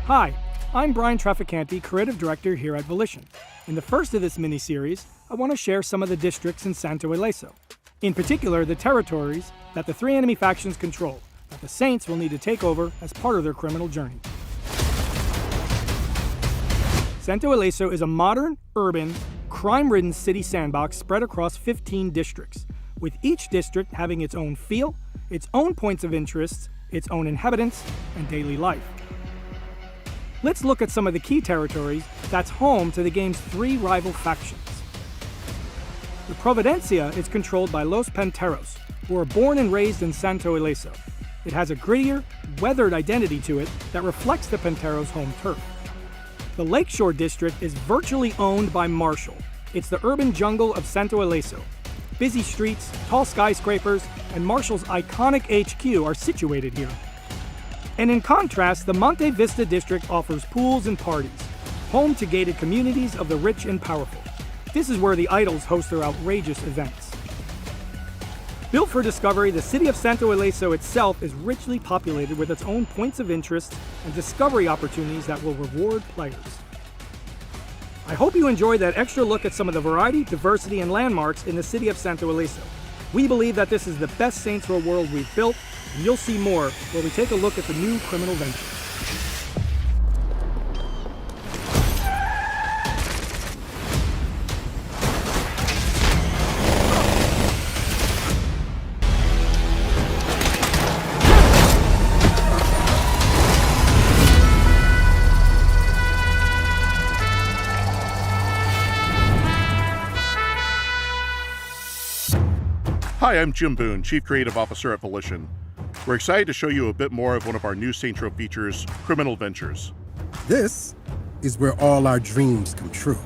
Hi, I'm Brian Traficante, Creative Director here at Volition. In the first of this mini-series, I want to share some of the districts in Santo Ileso. In particular, the territories that the three enemy factions control, that the Saints will need to take over as part of their criminal journey. Santo Ileso is a modern, urban, crime-ridden city sandbox spread across 15 districts, with each district having its own feel, its own points of interest, its own inhabitants, and daily life. Let's look at some of the key territories that's home to the game's three rival factions. The Providencia is controlled by Los Panteros, who are born and raised in Santo Ileso. It has a grittier, weathered identity to it that reflects the Panteros' home turf. The Lakeshore District is virtually owned by Marshall. It's the urban jungle of Santo Ileso. Busy streets, tall skyscrapers, and Marshall's iconic HQ are situated here. And in contrast, the Monte Vista District offers pools and parties, home to gated communities of the rich and powerful. This is where the idols host their outrageous events. Built for discovery, the city of Santo Ileso itself is richly populated with its own points of interest and discovery opportunities that will reward players. I hope you enjoyed that extra look at some of the variety, diversity, and landmarks in the city of Santo Ileso. We believe that this is the best Saints Row world we've built, and you'll see more where we take a look at the new criminal ventures. Hi, I'm Jim Boone, Chief Creative Officer at Volition. We're excited to show you a bit more of one of our new Saints Row features, Criminal Ventures. This is where all our dreams come true.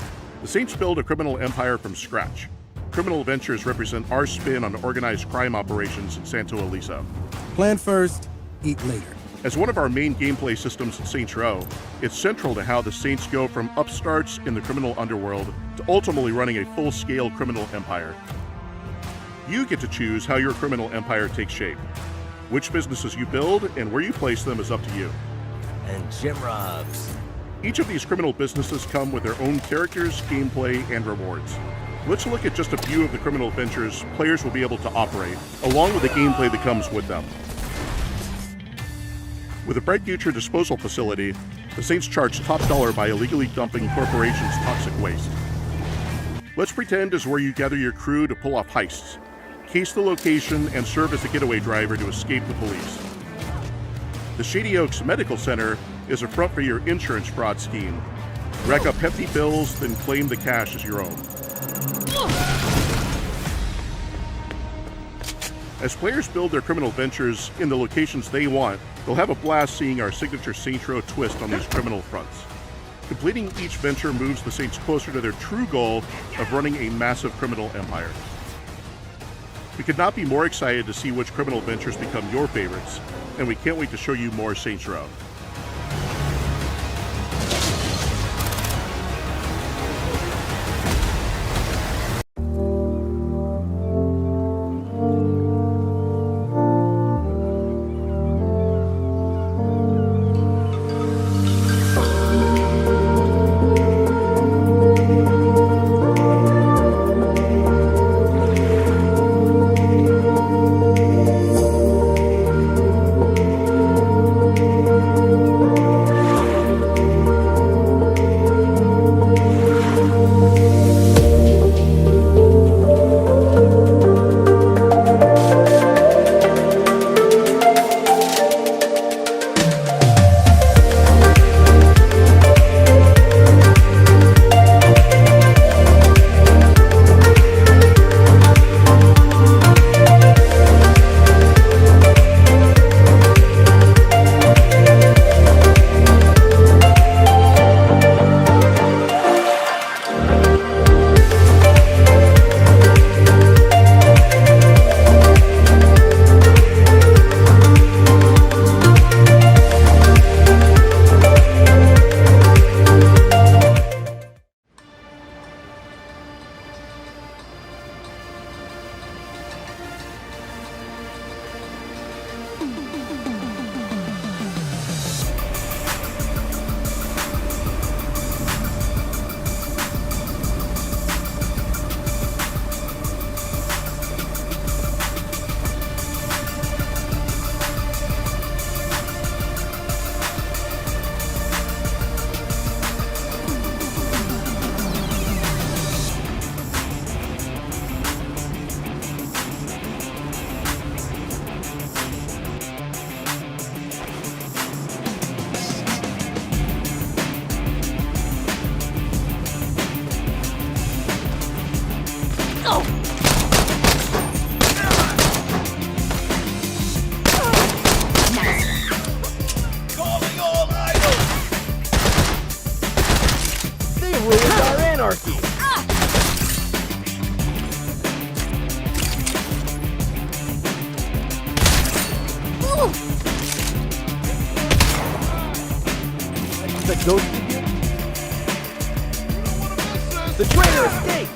The Saints build a criminal empire from scratch. Criminal Ventures represent our spin on organized crime operations in Santo Ileso. Plan first, eat later. As one of our main gameplay systems in Saints Row, it's central to how the Saints go from upstarts in the criminal underworld to ultimately running a full-scale criminal empire. You get to choose how your criminal empire takes shape. Which businesses you build and where you place them is up to you. And Jim robs. Each of these criminal businesses come with their own characters, gameplay, and rewards. Let's look at just a few of the criminal ventures players will be able to operate, along with the gameplay that comes with them. With a Bright Future disposal facility, the Saints charge top dollar by illegally dumping corporations' toxic waste. Let's pretend is where you gather your crew to pull off heists, case the location, and serve as a getaway driver to escape the police. The Shady Oaks Medical Center is a front for your insurance fraud scheme. Rack up hefty bills, then claim the cash as your own. As players build their criminal ventures in the locations they want, they'll have a blast seeing our signature Saints Row twist on these criminal fronts. Completing each venture moves the Saints closer to their true goal of running a massive criminal empire. We could not be more excited to see which criminal ventures become your favorites, and we can't wait to show you more Saints Row. anarchy. The ghost figure? The traitor escaped!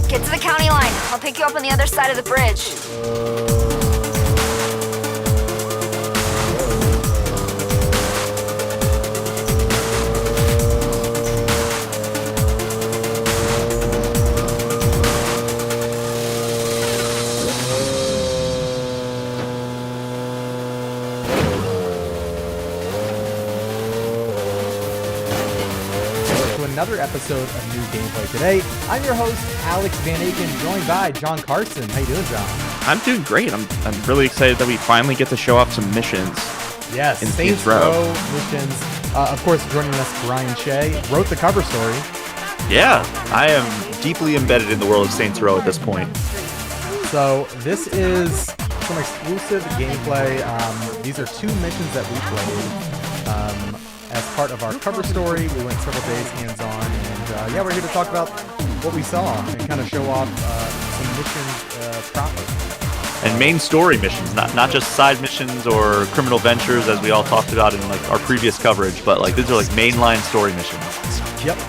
Get to the county line. I'll pick you up on the other side of the bridge. Another episode of New Gameplay Today. I'm your host, Alex Van Aken, joined by John Carson. How you doing, John? I'm doing great. I'm really excited that we finally get to show off some missions. Yes, in Saints Row missions. Of course, joining us, Brian Shea, wrote the cover story. Yeah, I am deeply embedded in the world of Saints Row at this point. So this is some exclusive gameplay. These are two missions that we played. As part of our cover story, we went several days hands-on, and yeah, we're here to talk about what we saw and kind of show off some missions proper. And main story missions, not just side missions or criminal ventures as we all talked about in like our previous coverage, but like these are like mainline story missions. Yep.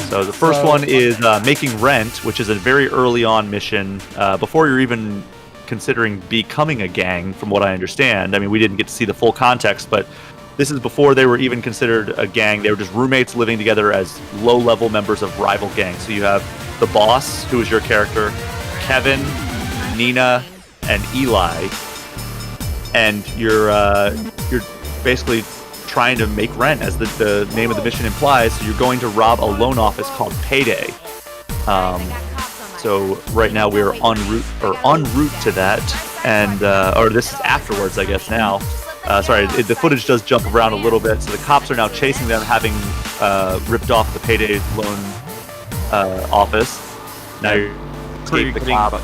So the first one is making rent, which is a very early on mission before you're even considering becoming a gang, from what I understand. I mean, we didn't get to see the full context, but this is before they were even considered a gang. They were just roommates living together as low-level members of rival gangs. So you have the boss, who is your character, Kevin, Nina, and Eli, and you're basically trying to make rent, as the name of the mission implies. So you're going to rob a loan office called Payday. So right now we're en route to that, and or this is afterwards, I guess now. Sorry, the footage does jump around a little bit. So the cops are now chasing them, having ripped off the payday loan office. Now you're escape the cop.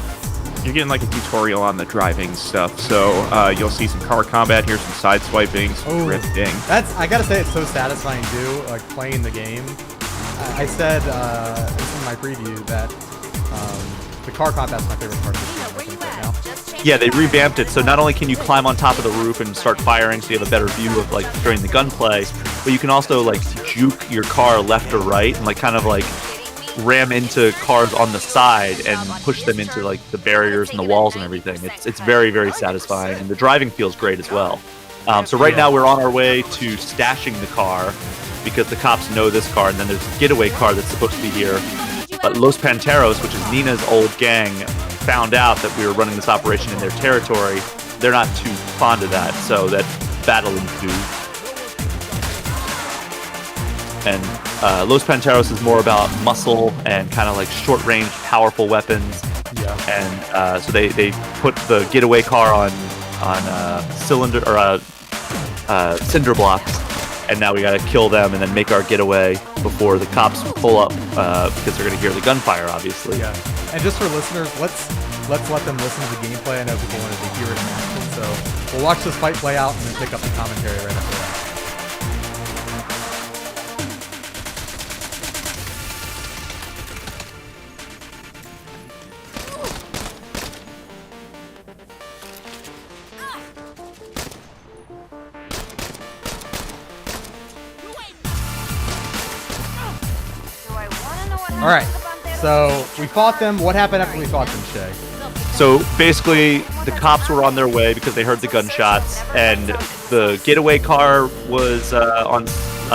You're getting like a tutorial on the driving stuff, so you'll see some car combat here, some side swiping, some drifting. I gotta say, it's so satisfying too, like playing the game. I said this in my preview that the car combat's my favorite part of the game right now. Yeah, they revamped it, so not only can you climb on top of the roof and start firing, so you have a better view of like during the gunplay, but you can also like juke your car left or right and like kind of like ram into cars on the side and push them into like the barriers and the walls and everything. It's very, very satisfying, and the driving feels great as well. So right now we're on our way to stashing the car because the cops know this car, and then there's a getaway car that's supposed to be here. But Los Panteros, which is Nina's old gang, found out that we were running this operation in their territory. They're not too fond of that, so that battle ensued. And Los Panteros is more about muscle and kind of like short-range, powerful weapons. Yeah. And so they put the getaway car on cinder blocks, and now we gotta kill them and then make our getaway before the cops pull up because they're gonna hear the gunfire, obviously. Yeah. And just for listeners, let's let them listen to the gameplay. I know people wanted to hear it in action, so we'll watch this fight play out and then pick up the commentary right after that. All right, so we fought them. What happened after we fought them, Shay? So basically, the cops were on their way because they heard the gunshots, and the getaway car was on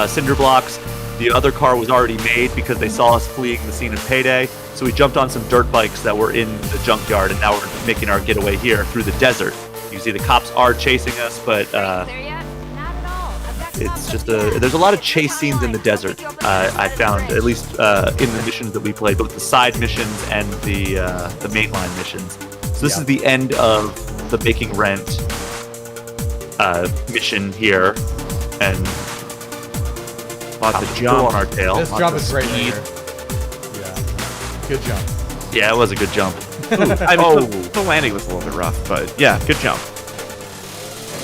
cinder blocks. The other car was already made because they saw us fleeing the scene of payday. So we jumped on some dirt bikes that were in the junkyard, and now we're making our getaway here through the desert. You see the cops are chasing us, but it's just there's a lot of chase scenes in the desert. I found, at least in the missions that we played, both the side missions and the mainline missions. So this is the end of the Making Rent mission here, and lots of jump on our tail. This jump is great right here. Yeah, good jump. Yeah, it was a good jump. I mean, the landing was a little bit rough, but yeah, good jump.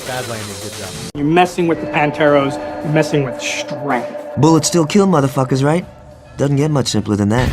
Bad landing, good jump. You're messing with the Panteros, you're messing with strength. Bullets still kill motherfuckers, right? Doesn't get much simpler than that.